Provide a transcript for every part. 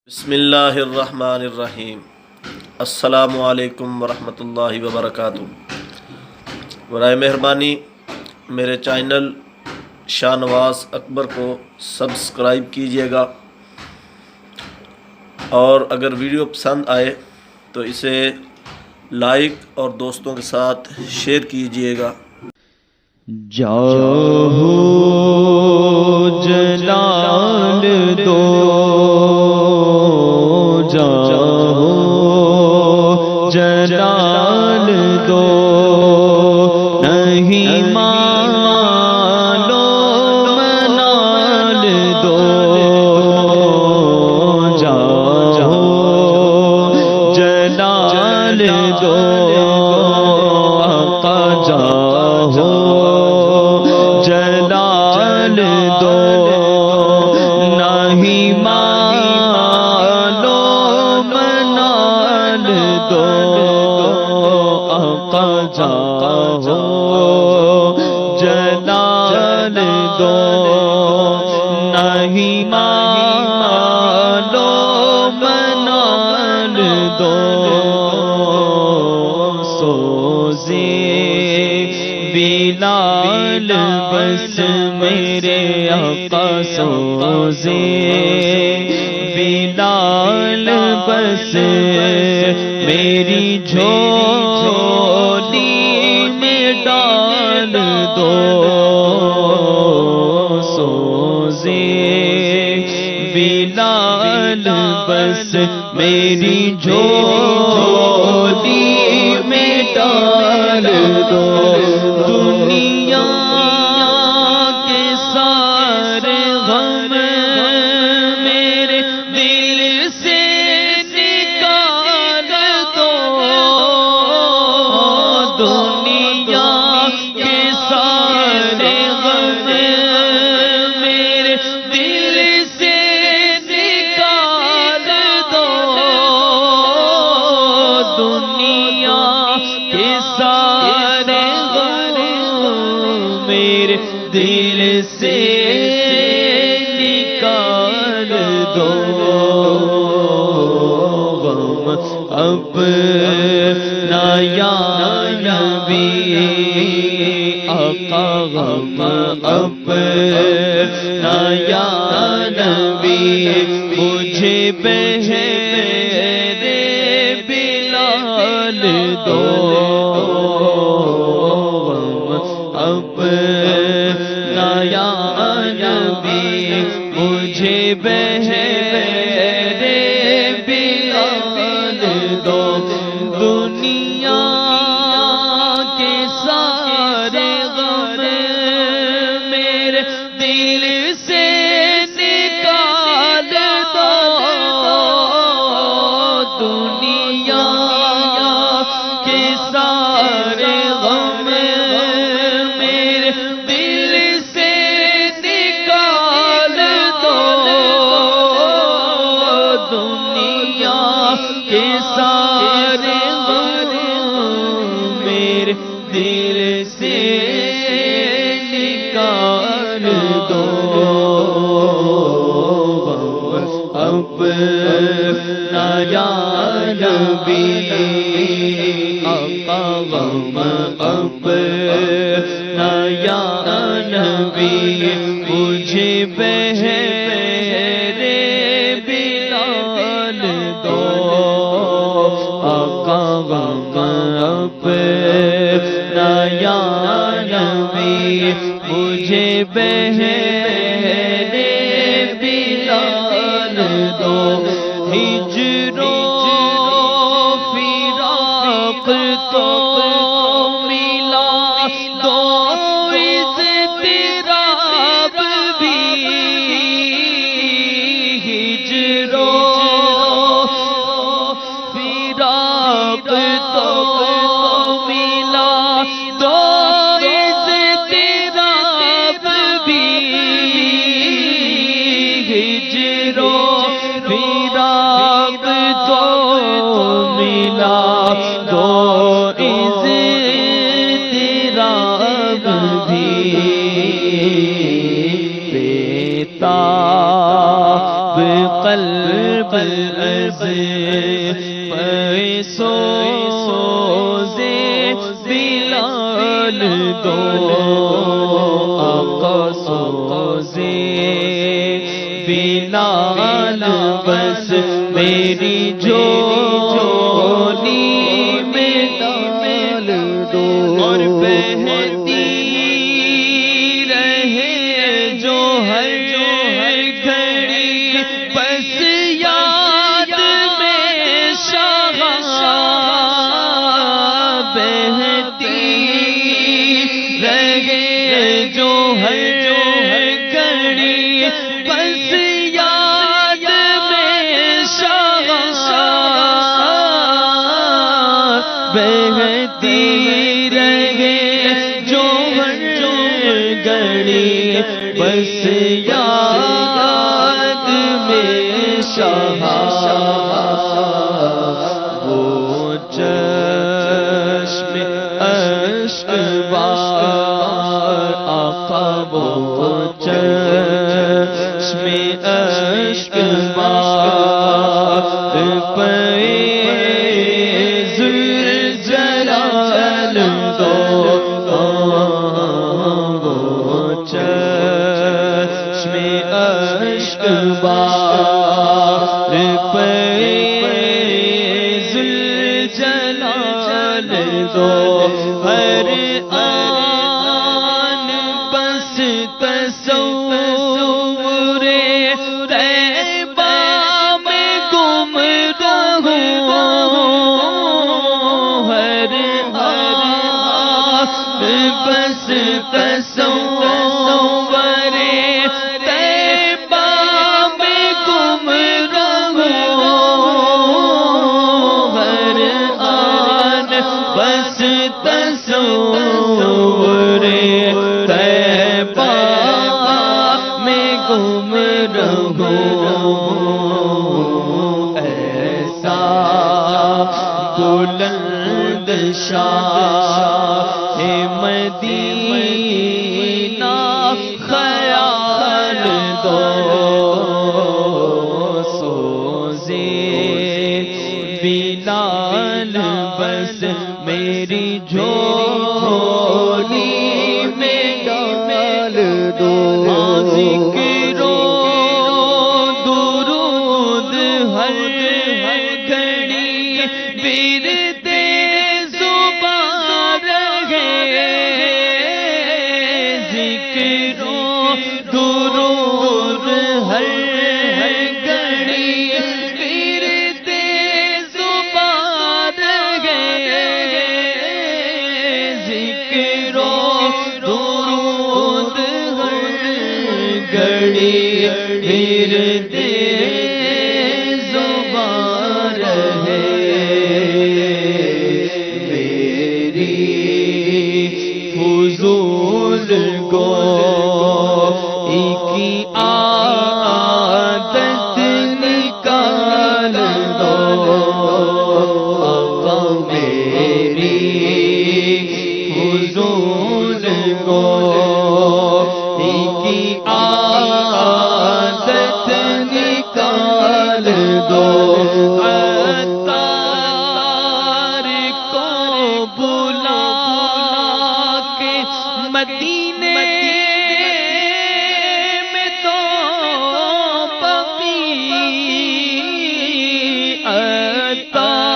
بسم اللہ الرحمن الرحیم۔ السلام علیکم ورحمۃ اللہ وبرکاتہ۔ برائے مہربانی میرے چینل شاhnawaz اکبر کو سبسکرائب کیجیے گا، اور اگر ویڈیو پسند آئے تو اسے لائک اور دوستوں کے ساتھ شیئر کیجیے گا۔ جاہو جلال دو، جاہو جلال دو، نہیں مالو منال دو، جاہو جلال دو، آقا جاہو جلال دو، نہیں مالو منال دو، آقا جاہو جلال دو، نہیں مالو منال دو، سوزے بلال بس میرے آقا سوزے بلال بس میری جھولی میں ڈال دو، سوزے بلال بس میری جھولی میں ڈال دو، دنیا کے سارے غم میرے دل سے نکال دو، دنیا کے سارے غم میرے دل سے نکال دو، دنیا کے سارے غم میرے دل سے نکال دو، غم اپنا یا نبی آقا، غم اپنا یا نبی مجھے بہرے بلال دو، غم اپنا یا نبی مجھے بہرے بلال دو، دنیا کے سارے غم میرے دل سے نکال دو، دنیا کے سارے غم میرے دل سے نکال دو، دنیا کے سارے غم میرے دل سے نکال دو، اپنا یا نبی آقا، غم اپنا یا نبی مجھے بہرے بلال دو، آقا غم اپنا یا نبی مجھے بہرے بلال دو، ہجر و فراق تو ملا دو، اضطراب بھی، ہجر و فراق تو ملا دو، اضطراب بھی، ہجر و فراق تو ملا دو، اضطراب بھی، بیتاب قلب از پیسوزے بلال دو آقا سوزے بلال بس میری جولی میں ڈال دو اور بہتی رہے جو ہر گھڑی بس یاد میں شاہ بہتی رہے جو ہر گھڑی بس یاد میں شاہ بہتی رہے جو ہر گھڑی بس یاد میں شاہ وہ چشم اشک بار آقا وہ چشم اشک بار فیض الجلال دو وہ چشم اشک بار فیض الجلال دو ہر آن بس تصور طیبہ میں گم رہوں ہر آن بس تصور طیبہ میں گم رہوں ہر آن بس تصور طیبہ میں گم رہوں ایسا بلند شاہ مدینہ خیال دو سوزے بلال بس میری جھولی میں ڈال دو ذکر و درود ہر گھڑی ورد زبان رہے ذکر و درود ہر گھڑی ورد زبان رہے ذکر و درود ہر گھڑی ورد زبان رہے میری فضول گوئی کی عادت نکال دو آقا میری فضول گوئی کی عادت نکال دو عطار کو بلا کے مدینے میں تو بقی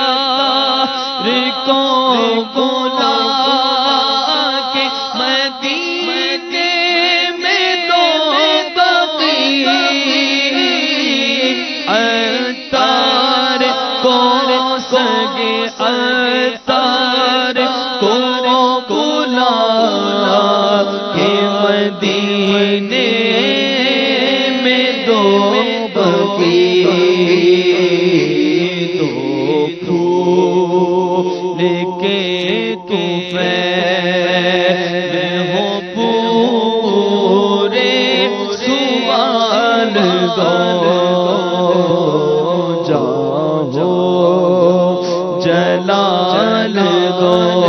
عطار کو بلا کے مدینے میں تو بقی عطار کو سگے عطار کو بلا کے مدینے میں دو بقی دو پھول کے تو فیض ہو پورے سوال دو جاہو جلال دو